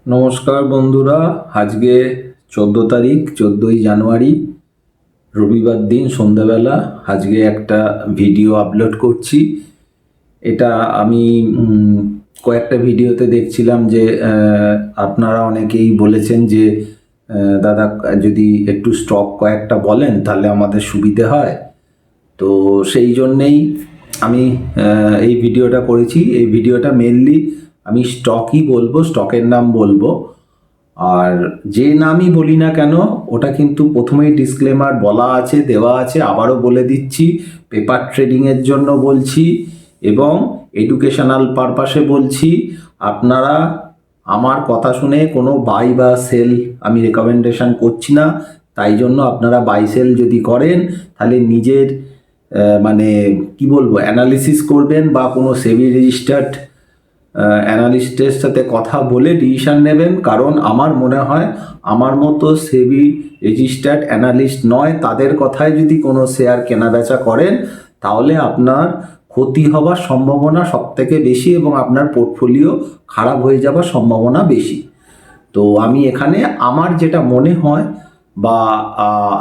নমস্কার বন্ধুরা। আজকে 14 তারিখ, 14ই জানুয়ারি, রবিবার দিন সন্ধ্যাবেলা আজকে একটা ভিডিও আপলোড করছি। এটা আমি কয়েকটা ভিডিওতে দেখছিলাম যে আপনারা অনেকেই বলেছেন যে দাদা যদি একটু স্টক কয়েকটা বলেন তাহলে আমাদের সুবিধে হয়। তো সেই জন্যেই আমি এই ভিডিওটা করেছি। এই ভিডিওটা মেনলি আমি স্টকই বলবো, স্টকের নাম বলবো। আর যে নামই বলি না কেন ওটা কিন্তু প্রথমেই ডিসক্লেমার বলা আছে, দেওয়া আছে, আবারও বলে দিচ্ছি। পেপার ট্রেডিংয়ের জন্য বলছি এবং এডুকেশনাল পারপাসে বলছি। আপনারা আমার কথা শুনে কোনো বাই বা সেল আমি রেকমেন্ডেশন করছি না। তাই জন্য আপনারা বাই সেল যদি করেন তাহলে নিজের মানে কি বলবো অ্যানালিসিস করবেন বা কোনো সেবি রেজিস্টার্ড অ্যানালিস্টের সাথে কথা বলে ডিসিশন নেবেন। কারণ আমার মনে হয় আমার মতো সেবি রেজিস্টার্ড অ্যানালিস্ট নয় তাদের কথায় যদি কোনো শেয়ার কেনাবেচা করেন তাহলে আপনার ক্ষতি হওয়ার সম্ভাবনা সবথেকে বেশি এবং আপনার পোর্টফোলিও খারাপ হয়ে যাওয়ার সম্ভাবনা বেশি। তো আমি এখানে আমার যেটা মনে হয় বা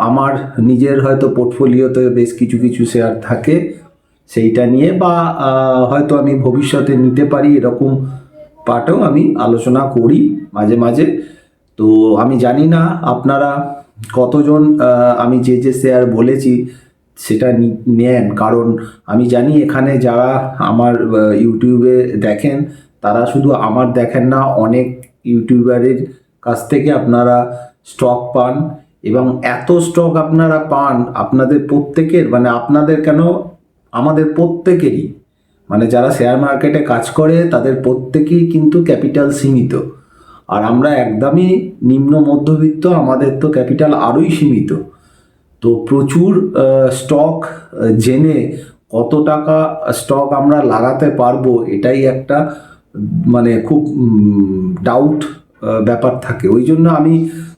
আমার নিজের হয়তো পোর্টফোলিওতে বেশ কিছু কিছু শেয়ার থাকে সেইটা নিয়ে বা হয়তো আমি ভবিষ্যতে নিতে পারি এরকম পার্টেও আমি আলোচনা করি মাঝে মাঝে। তো আমি জানি না আপনারা কতজন আমি যে যে শেয়ার বলেছি সেটা নেন, কারণ আমি জানি এখানে যারা আমার ইউটিউবে দেখেন তারা শুধু আমার দেখেন না, অনেক ইউটিউবারের কাছ থেকে আপনারা স্টক পান এবং এত স্টক আপনারা পান আপনাদের প্রত্যেকের, মানে আপনাদের কেন আমাদের প্রত্যেকেরই, মানে যারা শেয়ার মার্কেটে কাজ করে তাদের প্রত্যেকেই কিন্তু ক্যাপিটাল সীমিত। আর আমরা একদমই নিম্ন মধ্যবিত্ত, আমাদের তো ক্যাপিটাল আরোই সীমিত। তো প্রচুর স্টক জেনে কত টাকা স্টক আমরা লাগাতে পারবো এটাই একটা মানে খুব ডাউট ব্যাপার থাকে। ওই জন্য আমি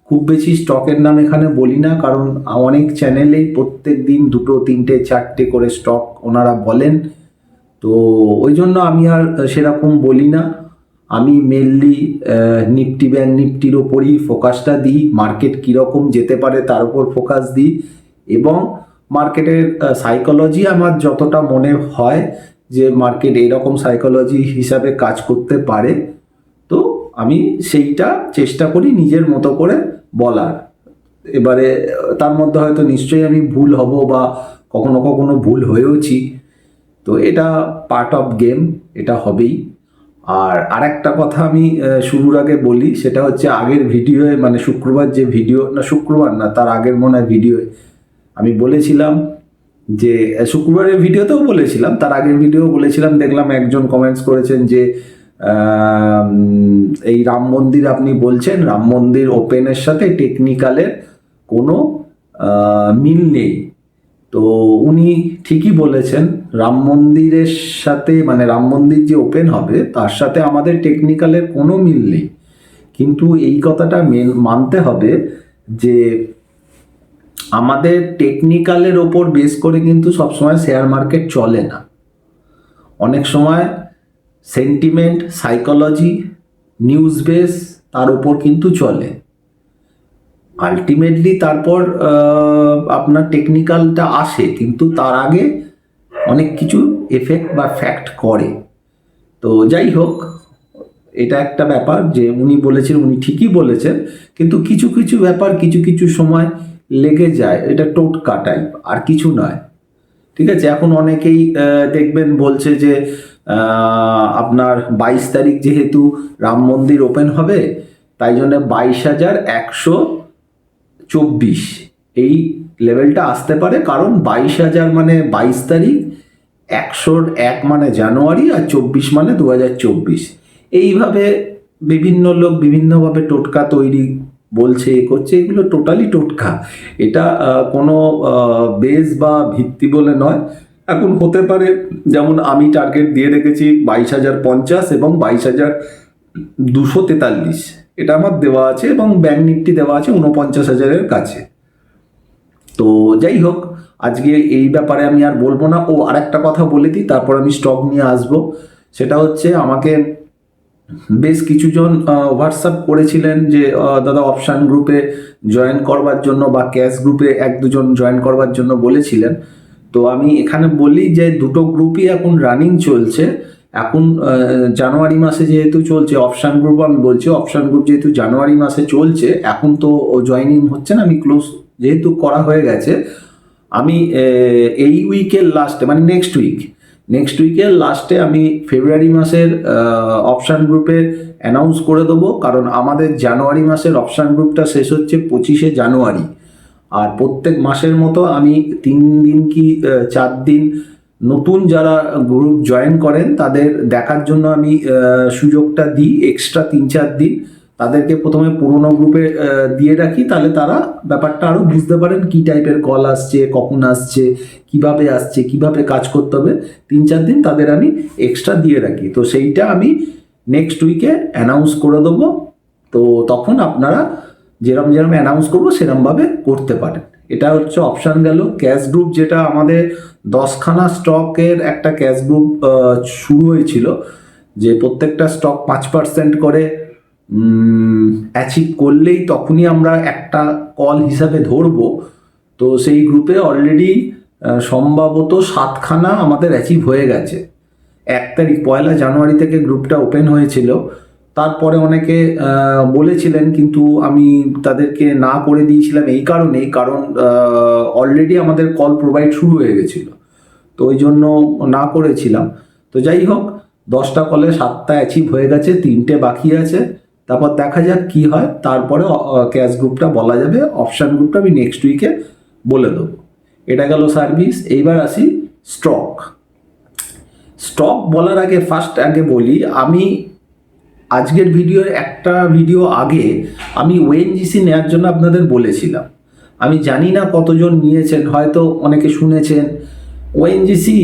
খুব বেশি স্টকের নাম এখানে বলি না, কারণ অনেক চ্যানেলেই প্রত্যেক দিন দুটো তিনটে চারটে করে স্টক ওনারা বলেন। তো ওই জন্য আমি আর সেরকম বলি না। আমি মেনলি নিফটি ব্যাংক নিফটির ওপরই ফোকাসটা দিই, মার্কেট কীরকম যেতে পারে তার উপর ফোকাস দিই এবং মার্কেটের সাইকোলজি আমার যতটা মনে হয় যে মার্কেট এইরকম সাইকোলজি হিসাবে কাজ করতে পারে, তো আমি সেইটা চেষ্টা করি নিজের মতো করে বলার। এবারে তার মধ্যে হয়তো নিশ্চয়ই আমি ভুল হব বা কখনো কখনো ভুল হয়েওছি। তো এটা পার্ট অফ গেম, এটা হবেই। আর আরেকটা কথা আমি শুরুর আগে বলি, সেটা হচ্ছে আগের ভিডিওয়ে, মানে শুক্রবার যে ভিডিও, না শুক্রবার না তার আগের মনে হয় ভিডিওয়ে আমি বলেছিলাম যে শুক্রবারের ভিডিওতেও বলেছিলাম, তার আগের ভিডিও বলেছিলাম, দেখলাম একজন কমেন্টস করেছেন যে এই রাম মন্দির আপনি বলছেন রাম মন্দির ওপেনের সাথে টেকনিক্যালের কোনো মিল নেই। তো উনি ঠিকই বলেছেন, রাম মন্দিরের সাথে মানে রাম মন্দির যে ওপেন হবে তার সাথে আমাদের টেকনিক্যালের কোনো মিল নেই। কিন্তু এই কথাটা মানতে হবে যে আমাদের টেকনিক্যালের ওপর বেস করে কিন্তু সবসময় শেয়ার মার্কেট চলে না। অনেক সময় সেন্টিমেন্ট, সাইকোলজি, নিউজ বেস তার উপর কিন্তু চলে। আলটিমেটলি তারপর আপনার টেকনিক্যালটা আসে, কিন্তু তার আগে অনেক কিছু এফেক্ট বা ফ্যাক্ট করে। তো যাই হোক, এটা একটা ব্যাপার যে উনি বলেছেন, উনি ঠিকই বলেছেন, কিন্তু কিছু কিছু ব্যাপার কিছু কিছু সময় লেগে যায়, এটা টোটকা টাইপ আর কিছু নয়। ঠিক আছে, এখন অনেকেই দেখবেন বলছে যে আপনার 22 তারিখ যেহেতু রাম মন্দির ওপেন হবে তাই জন্য 22,124 এই লেভেলটা আসতে পারে, কারণ 22,000 মানে 22 তারিখ, 101 মানে জানুয়ারি, আর 24 মানে 2024। এইভাবে বিভিন্ন লোক বিভিন্নভাবে টোটকা তৈরি বলছে, এ করছে, এগুলো টোটালি টোটকা। এটা কোনো বেস বা ভিত্তি বলে নয়। এখন হতে পারে যেমন আমি টার্গেট দিয়ে রেখেছি 22,050 এবং 22,243, এটা আমার দেওয়া আছে এবং ব্যাংক নিফটি দেওয়া আছে 49,000-এর কাছে। তো যাই হোক, আজকে এই ব্যাপারে আমি আর বলবো না। ও আরেকটা কথা বলে দিই, তারপর আমি স্টক নিয়ে আসবো। সেটা হচ্ছে আমাকে বেশ কিছুজন হোয়াটসঅ্যাপ করেছিলেন যে দাদা অপশান গ্রুপে জয়েন করবার জন্য বা ক্যাশ গ্রুপে এক দুজন জয়েন করবার জন্য বলেছিলেন। তো আমি এখানে বলি যে দুটো গ্রুপই এখন রানিং চলছে। এখন জানুয়ারি মাসে যেহেতু চলছে অপশান গ্রুপ, আমি বলছি অপশান গ্রুপ যেহেতু জানুয়ারি মাসে চলছে, এখন তো জয়েনিং হচ্ছে না, আমি ক্লোজ যেহেতু করা হয়ে গেছে, আমি এই উইকের লাস্টে মানে নেক্সট উইকের লাস্টে আমি ফেব্রুয়ারি মাসের অপশান গ্রুপে অ্যানাউন্স করে দেবো। কারণ আমাদের জানুয়ারি মাসের অপশান গ্রুপটা শেষ হচ্ছে 25শে জানুয়ারি। আর প্রত্যেক মাসের মতো আমি 3 দিন কি 4 দিন নতুন যারা গ্রুপ জয়েন করেন তাদের দেখার জন্য আমি সুযোগটা দিই এক্সট্রা 3-4 দিন। তাদেরকে প্রথমে পুরোনো গ্রুপে দিয়ে রাখি, তাহলে তারা ব্যাপারটা আরও বুঝতে পারেন কী টাইপের কল আসছে, কখন আসছে, কিভাবে কাজ করতে হবে। 3-4 দিন তাদের আমি এক্সট্রা দিয়ে রাখি। তো সেইটা আমি নেক্সট উইকে অ্যানাউন্স করে দেবো। তো তখন আপনারা যেরম অ্যানাউন্স করবো সেরমভাবে করতে পারেন। এটা হচ্ছে অপশান গেল। ক্যাশ গ্রুপ যেটা আমাদের 10খানা স্টকের একটা ক্যাশ গ্রুপ শুরু হয়েছিল, যে প্রত্যেকটা স্টক 5% করে অ্যাচিভ করলেই তখনই আমরা একটা কল হিসাবে ধরবো। তো সেই গ্রুপে অলরেডি সম্ভবত 7খানা আমাদের অ্যাচিভ হয়ে গেছে। 1 তারিখ 1 জানুয়ারি থেকে গ্রুপটা ওপেন হয়েছিল। তারপরে অনেকে বলেছিলেন, কিন্তু আমি তাদেরকে না করে দিয়েছিলাম এই কারণেই, কারণ অলরেডি আমাদের কল প্রোভাইড শুরু হয়ে গেছিল, তো ওই জন্য না করেছিলাম। তো যাই হোক, 10টা কলে 7টা অ্যাচিভ হয়ে গেছে, 3টে বাকি আছে। তারপর দেখা যাক কি হয়। তারপরে ক্যাশ গ্রুপটা বলা যাবে, অপশান গ্রুপটা আমি নেক্সট উইকে বলে দেবো। এটা গেল সার্ভিস। এইবার আসি স্টক বলার আগে আগে বলি, আমি আজকের ভিডিওর একটা ভিডিও আগে আমি ওএনজিসি নেওয়ার জন্য আপনাদের বলেছিলাম। আমি জানি না কতজন নিয়েছেন, হয়তো অনেকে শুনেছেন ওএনজিসি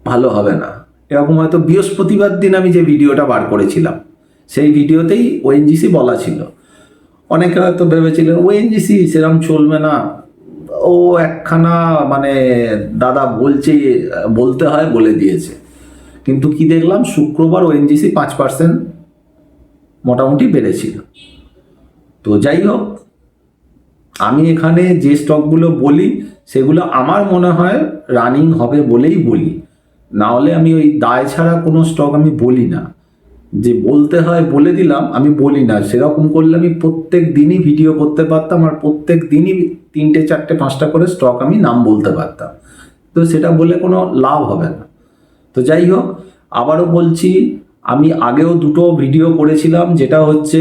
ভালো হবে না, এরকম হয়তো বৃহস্পতিবার দিন আমি যে ভিডিওটা বার করেছিলাম সেই ভিডিওতেই ওএনজিসি বলা ছিল। অনেকে হয়তো ভেবেছিলেন ওএনজিসি সেরকম চলবে না, ও একখানা মানে দাদা বলতে হয় বলে দিয়েছে। কিন্তু কি দেখলাম, শুক্রবার ওএনজিসি 5% মোটামুটি বেড়েছিল। তো যাই হোক, আমি এখানে যে স্টকগুলো বলি সেগুলো আমার মনে হয় রানিং হবে বলেই বলি, না হলে আমি ওই দায় ছাড়া কোনো স্টক আমি বলি না। যে বলতে হয় বলে দিলাম, আমি বলি না। সেরকম করলে আমি প্রত্যেক দিনই ভিডিও করতে পারতাম, আর প্রত্যেক দিনই 3টে 4টে 5টা করে স্টক আমি নাম বলতে পারতাম। তো সেটা বলে কোনো লাভ হবে না। তো যাই হোক, আবারও বলছি, আমি আগেও 2টো ভিডিও করেছিলাম, যেটা হচ্ছে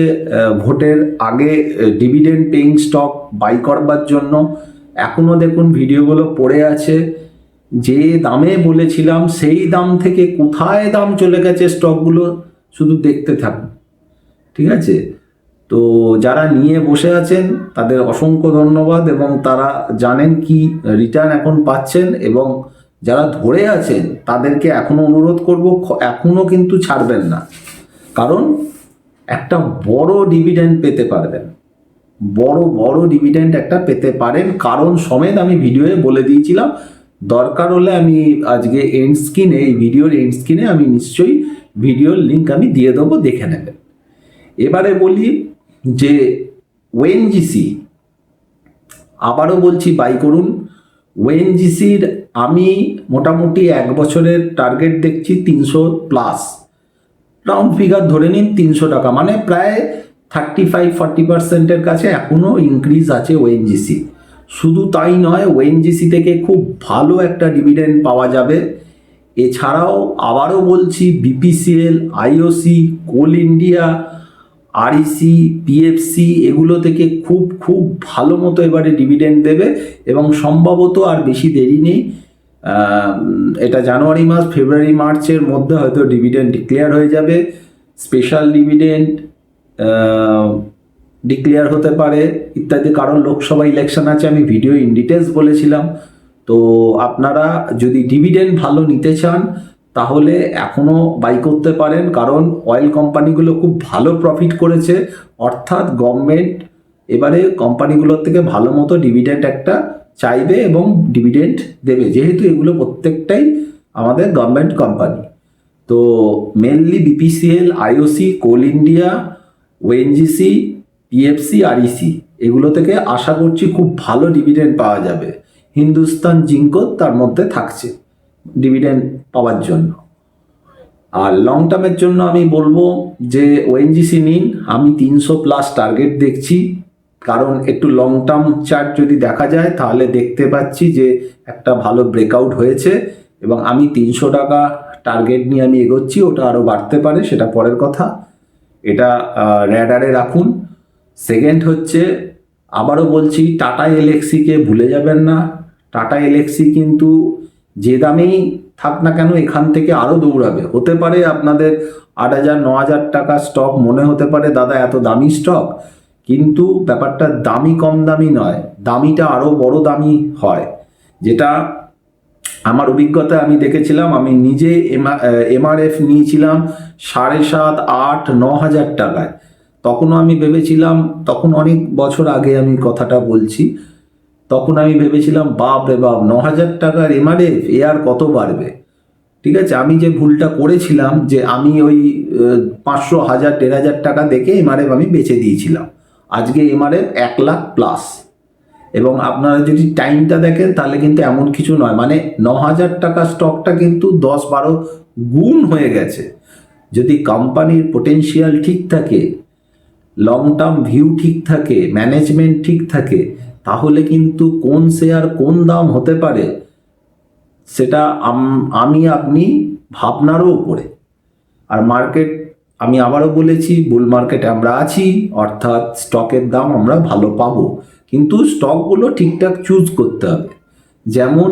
ভোটের আগে ডিভিডেন্ড পেইং স্টক বাই করবার জন্য। এখনও দেখুন ভিডিওগুলো পড়ে আছে। যে দামে বলেছিলাম সেই দাম থেকে কোথায় দাম চলে গেছে স্টকগুলো শুধু দেখতে থাকুন, ঠিক আছে? তো যারা নিয়ে বসে আছেন তাদের অসংখ্য ধন্যবাদ, এবং তারা জানেন কি রিটার্ন এখন পাচ্ছেন। এবং যারা ধরে আছেন তাদেরকে এখনও অনুরোধ করব, এখনও কিন্তু ছাড়বেন না, কারণ একটা বড় ডিভিডেন্ড পেতে পারবেন, বড় ডিভিডেন্ড একটা পেতে পারেন। কারণ সমেত আমি ভিডিওয়ে বলে দিয়েছিলাম। দরকার হলে আমি আজকে এন্ড স্ক্রিনে, এই ভিডিওর এন্ড স্ক্রিনে আমি নিশ্চয়ই ভিডিওর লিঙ্ক আমি দিয়ে দেবো, দেখে নেবেন। এবারে বলি যে ওএনজিসি, আবারও বলছি বাই করুন। ওএনজিসির আমি মোটামুটি 1 বছরের টার্গেট দেখছি 300+, রাউন্ড ফিগার ধরে নিন 300 টাকা, মানে প্রায় 35-40%-এর কাছে এখনও ইনক্রিজ আছে ওএনজিসি। শুধু তাই নয়, ওএনজিসি থেকে খুব ভালো একটা ডিভিডেন্ড পাওয়া যাবে। এছাড়াও আবারও বলছি, বিপিসিএল, আইওসি, কোল ইন্ডিয়া, আরইসি, পিএফসি এগুলো থেকে খুব ভালো মতো এবারে ডিভিডেন্ড দেবে। এবং সম্ভবত আর বেশি দেরি নেই, এটা জানুয়ারি মাস, ফেব্রুয়ারি মার্চের মধ্যে হয়তো ডিভিডেন্ড ডিক্লেয়ার হয়ে যাবে। স্পেশাল ডিভিডেন্ড ডিক্লেয়ার হতে পারে ইত্যাদি, কারণ লোকসভা ইলেকশন আছে, আমি ভিডিও ইন ডিটেলস বলেছিলাম। তো আপনারা যদি ডিভিডেন্ড ভালো নিতে চান তাহলে এখনও বাই করতে পারেন, কারণ অয়েল কোম্পানিগুলো খুব ভালো প্রফিট করেছে। অর্থাৎ গভর্নমেন্ট এবারে কোম্পানিগুলোর থেকে ভালো মতো ডিভিডেন্ড একটা চাইবে এবং ডিভিডেন্ড দেবে, যেহেতু এগুলো প্রত্যেকটাই আমাদের গভর্নমেন্ট কোম্পানি। তো মেনলি বিপিসিএল, আইওসি, কোল ইন্ডিয়া, ওএনজিসি, পিএফসি, আরইসি এগুলো থেকে আশা করছি খুব ভালো ডিভিডেন্ড পাওয়া যাবে। হিন্দুস্তান জিঙ্কও তার মধ্যে থাকছে ডিভিডেন্ড পাওয়ার জন্য। আর লং টার্মের জন্য আমি বলবো যে ওএনজিসি নিন। আমি 300+ টার্গেট দেখছি, কারণ একটু লং টার্ম চার্ট যদি দেখা যায় তাহলে দেখতে পাচ্ছি যে একটা ভালো ব্রেকআউট হয়েছে, এবং আমি 300 টাকা টার্গেট নিয়ে আমি এগোচ্ছি। ওটা আরও বাড়তে পারে, সেটা পরের কথা, এটা র্যাডারে রাখুন। সেকেন্ড হচ্ছে, আবারও বলছি, টাটা এলএক্সিকে ভুলে যাবেন না। টাটা এলএক্সি কিন্তু যে দামেই থাক না কেন এখান থেকে আরও দৌড়াবে। হতে পারে আপনাদের 8,000-9,000 টাকা স্টক মনে হতে পারে দাদা এত দামি স্টক, কিন্তু ব্যাপারটা দামি কম দামি নয়, দামিটা আরও বড় দামি হয়। যেটা আমার অভিজ্ঞতা আমি দেখেছিলাম, আমি নিজে এমআরএফ নিয়েছিলাম 7,500, 8,000, 9,000 টাকায়। তখনও আমি ভেবেছিলাম, তখন অনেক বছর আগে আমি কথাটা বলছি, তখন আমি ভেবেছিলাম বাপ রে বাপ, 9,000 টাকার এমআরএফ, এ আর কত বাড়বে। ঠিক আছে, আমি যে ভুলটা করেছিলাম যে আমি ওই 500, 1,000, 1,500 টাকা দেখে এমআরএফ আমি বেচে দিয়েছিলাম। আজকে এমআরএফ 1,00,000+। এবং আপনারা যদি টাইমটা দেখেন তাহলে কিন্তু এমন কিছু নয়, মানে 9,000 টাকা স্টকটা কিন্তু 10-12 গুণ হয়ে গেছে। যদি কোম্পানির পোটেনশিয়াল ঠিক থাকে, লং টার্ম ভিউ ঠিক থাকে, ম্যানেজমেন্ট ঠিক থাকে, তাহলে কিন্তু কোন শেয়ার কোন দাম হতে পারে সেটা আমি আপনি ভাবনারও উপরে। আর মার্কেট, আমি আবারও বলেছি, বুল মার্কেটে আমরা আছি, অর্থাৎ স্টকের দাম আমরা ভালো পাবো, কিন্তু স্টকগুলো ঠিকঠাক চুজ করতে হবে। যেমন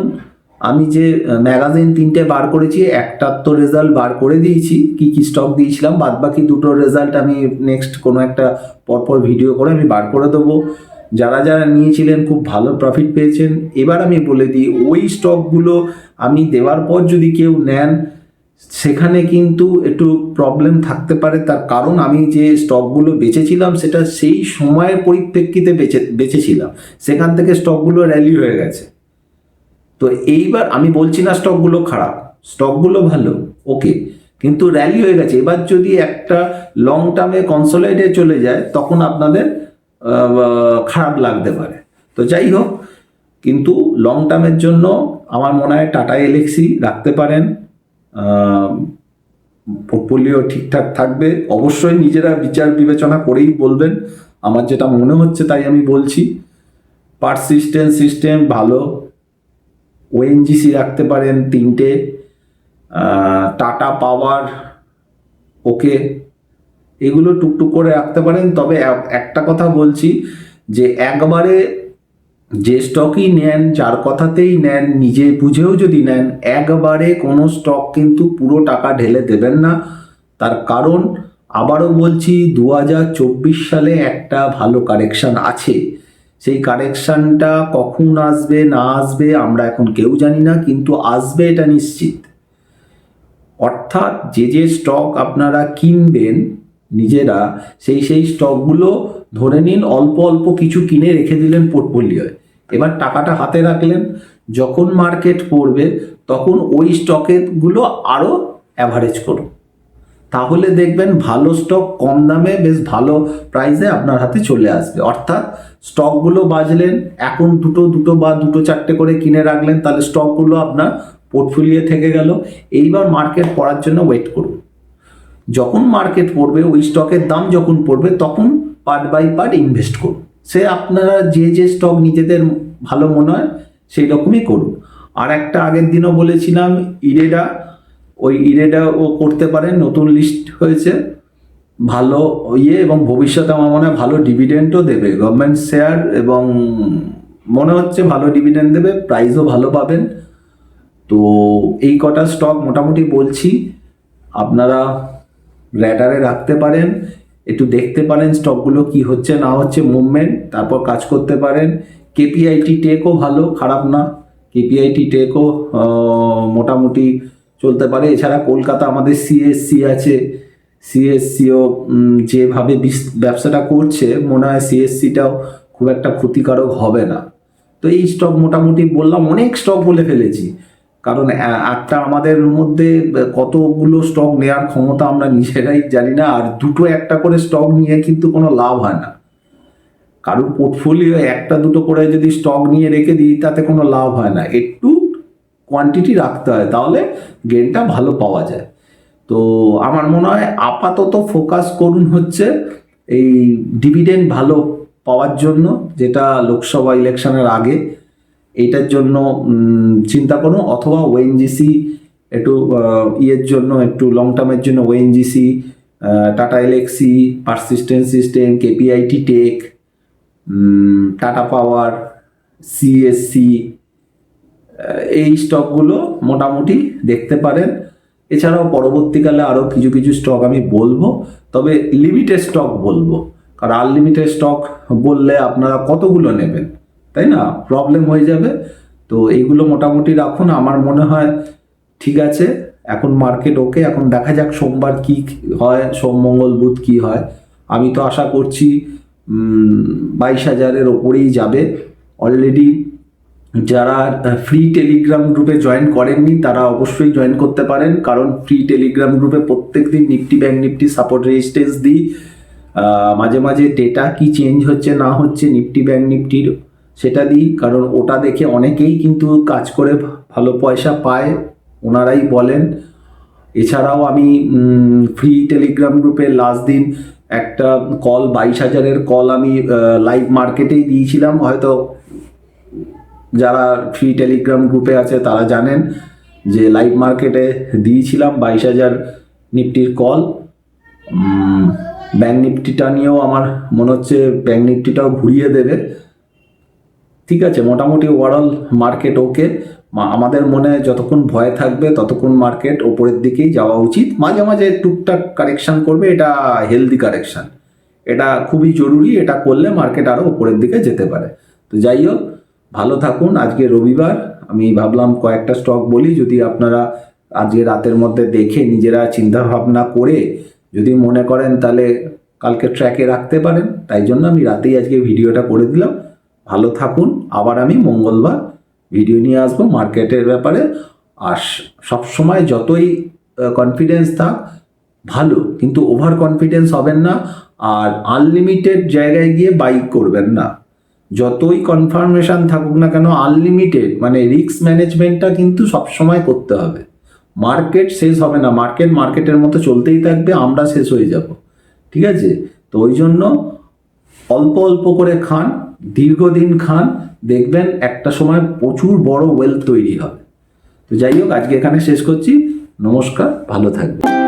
আমি যে ম্যাগাজিন 3টে বার করেছি, একটার তো রেজাল্ট বার করে দিয়েছি, কি কি স্টক দিয়েছিলাম, বাদ বাকি 2টোর রেজাল্ট আমি নেক্সট কোনো একটা পরপর ভিডিও করে আমি বার করে দেবো। যারা যারা নিয়েছিলেন খুব ভালো প্রফিট পেয়েছেন। এবার আমি বলে দিই, ওই স্টকগুলো আমি দেওয়ার পর যদি কেউ নেন, সেখানে কিন্তু একটু প্রবলেম থাকতে পারে। তার কারণ আমি যে স্টকগুলো বেচেছিলাম সেটা সেই সময়ের পরিপ্রেক্ষিতে বেচেছিলাম, সেখান থেকে স্টকগুলো র্যালি হয়ে গেছে। তো এইবার আমি বলছি না স্টকগুলো খারাপ, স্টকগুলো ভালো, ওকে, কিন্তু র্যালি হয়ে গেছে। এবার যদি একটা লং টার্মে কনসোলিডেটে চলে যায় তখন আপনাদের খারাপ লাগতে পারে। তো যাই হোক, কিন্তু লং টার্মের জন্য আমার মনে হয় টাটা এলএক্সি রাখতে পারেন। পোর্টফোলিও ঠিকঠাক থাকবে। অবশ্যই নিজেরা বিচার বিবেচনা করেই বলবেন, আমার যেটা মনে হচ্ছে তাই আমি বলছি। পারসিস্টেন্ট সিস্টেম ভালো, ওএনজিসি রাখতে পারেন 3টে, টাটা পাওয়ার ওকে, এগুলো টুকটুক করে রাখতে পারেন। তবে একটা কথা বলছি যে একবারে যে স্টকই নেন, যার কথাতেই নেন, নিজে বুঝেও যদি নেন, একবারে কোনো স্টক কিন্তু পুরো টাকা ঢেলে দেবেন না। তার কারণ আবারও বলছি, 2024 সালে একটা ভালো কারেকশন আছে। সেই কারেকশনটা কখন আসবে না আসবে আমরা এখন কেউ জানি না, কিন্তু আসবে এটা নিশ্চিত। অর্থাৎ যে যে স্টক আপনারা কিনবেন নিজেরা, সেই স্টকগুলো ধরে নিন অল্প অল্প কিছু কিনে রেখে দিলেন পোর্টফোলিওয়। এবার টাকাটা হাতে রাখলেন, যখন মার্কেট পড়বে তখন ওই স্টকেরগুলো আরও অ্যাভারেজ করুন। তাহলে দেখবেন ভালো স্টক কম দামে বেশ ভালো প্রাইসে আপনার হাতে চলে আসবে। অর্থাৎ স্টকগুলো বাজলেন, এখন দুটো বা 2-4টে করে কিনে রাখলেন, তাহলে স্টকগুলো আপনার পোর্টফোলিও থেকে গেল। এইবার মার্কেট পড়ার জন্য ওয়েট করুন। যখন মার্কেট পড়বে, ওই স্টকের দাম যখন পড়বে, তখন পার্ট বাই পার্ট ইনভেস্ট করুন। সে আপনারা যে স্টক নিজেদের ভালো মনে হয় সেই রকমই করুন। আর একটা আগের দিনও বলেছিলাম, ইরেডা, ওই ইরেডাও করতে পারেন, নতুন লিস্ট হয়েছে, ভালো এবং ভবিষ্যতে আমার মনে হয় ভালো ডিভিডেন্ডও দেবে, গভর্নমেন্ট শেয়ার, এবং মনে হচ্ছে ভালো ডিভিডেন্ড দেবে, প্রাইসও ভালো পাবেন। তো এই কটা স্টক মোটামুটি বলছি, আপনারা র্যাডারে রাখতে পারেন, একটু দেখতে পারেন স্টকগুলো কি হচ্ছে না হচ্ছে মুভমেন্ট, তারপর কাজ করতে পারেন। কেপিআইটি টেকও ভালো, খারাপ না, কেপিআইটি টেকও মোটামুটি চলতে পারে। এছাড়া কলকাতা আমাদের সিএসসি আছে, সিএসসিও যেভাবে ব্যবসাটা করছে, মনে হয় সিএসসিটাও খুব একটা ক্ষতিকারক হবে না। তো এই স্টক মোটামুটি বললাম, অনেক স্টক বলে ফেলেছি, কারণ একটা আমাদের মধ্যে কতগুলো স্টক নেওয়ার ক্ষমতা আমরা নিজেরাই জানি না, আর দুটো একটা করে স্টক নিয়ে কিন্তু কোনো লাভ হয় না। কারোর পোর্টফোলিও একটা দুটো করে যদি স্টক নিয়ে রেখে দিই তাতে কোনো লাভ হয় না, একটু কোয়ান্টিটি রাখতে হয়, তাহলে গেনটা ভালো পাওয়া যায়। তো আমার মনে হয় আপাতত ফোকাস করুন হচ্ছে এই ডিভিডেন্ড ভালো পাওয়ার জন্য, যেটা লোকসভা ইলেকশনের আগে, এইটার জন্য চিন্তা করুন। অথবা ওএনজিসি একটু ইয়ের জন্য, একটু লং টার্মের জন্য ONGC, Tata Elxsi, Persistent System, KPIT Tech, Tata Power, CSC, এই স্টকগুলো মোটামুটি দেখতে পারেন। এছাড়াও পরবর্তীকালে আরও কিছু কিছু স্টক আমি বলবো, তবে লিমিটেড স্টক বলবো, কারণ আনলিমিটেড স্টক বললে আপনারা কতগুলো নেবেন, তাই না, প্রবলেম হয়ে যাবে। তো এইগুলো মোটামুটি রাখুন, আমার মনে হয় ঠিক আছে। এখন মার্কেট ওকে, এখন দেখা যাক সোমবার কি হয়, সোম মঙ্গল বুধ কি হয়। আমি তো আশা করছি 22,000-এর ওপরেই যাবে। অলরেডি যারা ফ্রি টেলিগ্রাম গ্রুপে জয়েন করেননি তারা অবশ্যই জয়েন করতে পারেন, কারণ ফ্রি টেলিগ্রাম গ্রুপে প্রত্যেকদিন Nifty bank Nifty support resistance দিই। মাঝে মাঝে ডেটা কি চেঞ্জ হচ্ছে না হচ্ছে নিফটি ব্যাংক নিফটির সেটা দিই, কারণ ওটা দেখে অনেকেই কিন্তু কাজ করে ভালো পয়সা পায়, ওনারাই বলেন। এছাড়াও আমি ফ্রি টেলিগ্রাম গ্রুপে লাস্ট দিন একটা কল 22,000-এর কল আমি লাইভ মার্কেটেই দিয়েছিলাম। হয়তো যারা ফ্রি টেলিগ্রাম গ্রুপে আছে তারা জানেন যে লাইভ মার্কেটে দিয়েছিলাম 22,000 নিফটির কল। ব্যাংক নিফটিটা নিয়েও আমার মনে হচ্ছে ব্যাংক নিফটিটাও ঘুরিয়ে দেবে। ঠিক আছে, মোটামুটি ওভারঅল মার্কেট ওকে। আমাদের মনে যতক্ষণ ভয় থাকবে ততক্ষণ মার্কেট ওপরের দিকেই যাওয়া উচিত। মাঝে মাঝে টুকটাক কারেকশন করবে, এটা হেলদি কারেকশন, এটা খুবই জরুরি। এটা করলে মার্কেট আরও ওপরের দিকে যেতে পারে। তো যাই হোক, ভালো থাকুন। আজকে রবিবার, আমি ভাবলাম কয়েকটা স্টক বলি, যদি আপনারা আজকে রাতের মধ্যে দেখে নিজেরা চিন্তা ভাবনা করে যদি মনে করেন তাহলে কালকে ট্র্যাকে রাখতে পারেন। তাই জন্য আমি রাতেই আজকে ভিডিওটা করে দিলাম। ভালো থাকুন। আবার আমি মঙ্গলবার ভিডিও নিয়ে আসবো মার্কেটের ব্যাপারে। আর সবসময় যতই কনফিডেন্স থাক ভালো, কিন্তু ওভার কনফিডেন্স হবেন না, আর আনলিমিটেড জায়গায় গিয়ে বাই করবেন না। যতই কনফার্মেশন থাকুক না কেন, আনলিমিটেড মানে রিস্ক ম্যানেজমেন্টটা কিন্তু সবসময় করতে হবে। মার্কেট শেষ হবে না, মার্কেট মার্কেটের মতো চলতেই থাকবে, আমরা শেষ হয়ে যাব। ঠিক আছে, তো ওই জন্য অল্প অল্প করে খান, দীর্ঘদিন খান, দেখবেন একটা সময় প্রচুর বড় ওয়েলথ তৈরি হবে। তো যাই হোক, আজকে এখানে শেষ করছি। নমস্কার, ভালো থাকবেন।